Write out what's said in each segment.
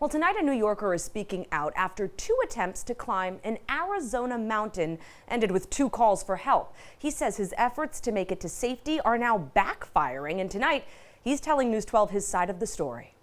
Well, tonight a New Yorker is speaking out after two attempts to climb an Arizona mountain ended with two calls for help. He says his efforts to make it to safety are now backfiring, and tonight he's telling News 12 his side of the story.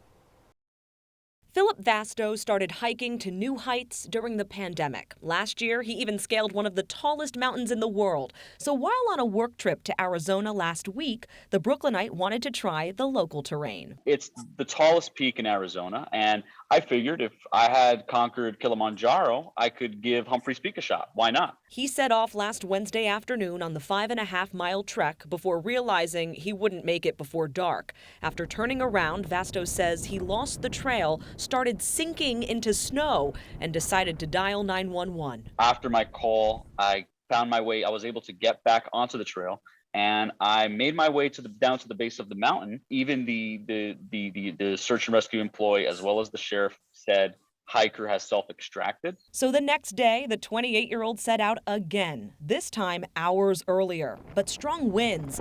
Philip Vasto started hiking to new heights during the pandemic. Last year, he even scaled one of the tallest mountains in the world. So while on a work trip to Arizona last week, the Brooklynite wanted to try the local terrain. It's the tallest peak in Arizona, and I figured if I had conquered Kilimanjaro, I could give Humphreys Peak a shot. Why not? He set off last Wednesday afternoon on the 5.5-mile trek before realizing he wouldn't make it before dark. After turning around, Vasto says he lost the trail, started sinking into snow, and decided to dial 911. After my call, I found my way. I was able to get back onto the trail, and I made my way down to the base of the mountain. Even the search and rescue employee, as well as the sheriff, said hiker has self-extracted. So the next day, the 28-year-old set out again, this time hours earlier. But strong winds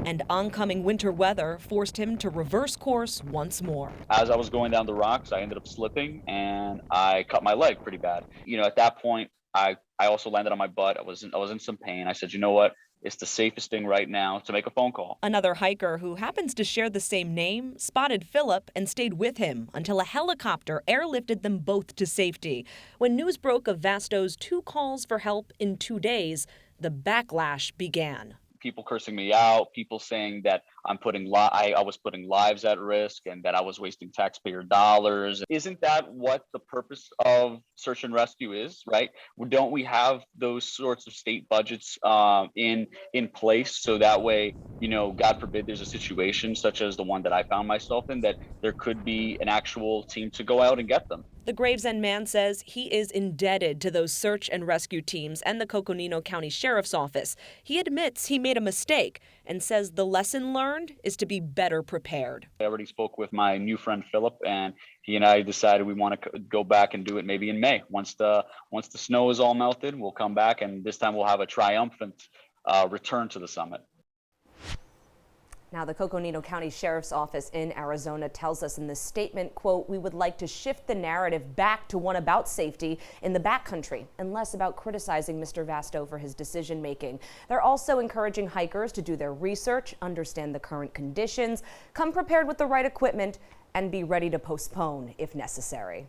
and oncoming winter weather forced him to reverse course once more. As I was going down the rocks, I ended up slipping and I cut my leg pretty bad. At that point, I also landed on my butt. I was in some pain. I said, you know what? It's the safest thing right now to make a phone call. Another hiker who happens to share the same name spotted Philip and stayed with him until a helicopter airlifted them both to safety. When news broke of Vasto's two calls for help in 2 days, the backlash began. People cursing me out, people saying that I was putting lives at risk and that I was wasting taxpayer dollars. Isn't that what the purpose of search and rescue is, right? Don't we have those sorts of state budgets in place so that way, God forbid there's a situation such as the one that I found myself in, that there could be an actual team to go out and get them. The Gravesend man says he is indebted to those search and rescue teams and the Coconino County Sheriff's Office. He admits he made a mistake and says the lesson learned is to be better prepared. I already spoke with my new friend Philip, and he and I decided we want to go back and do it maybe in May. Once the snow is all melted, we'll come back, and this time we'll have a triumphant return to the summit. Now, the Coconino County Sheriff's Office in Arizona tells us in this statement, quote, "We would like to shift the narrative back to one about safety in the backcountry and less about criticizing Mr. Vasto for his decision making." They're also encouraging hikers to do their research, understand the current conditions, come prepared with the right equipment, and be ready to postpone if necessary.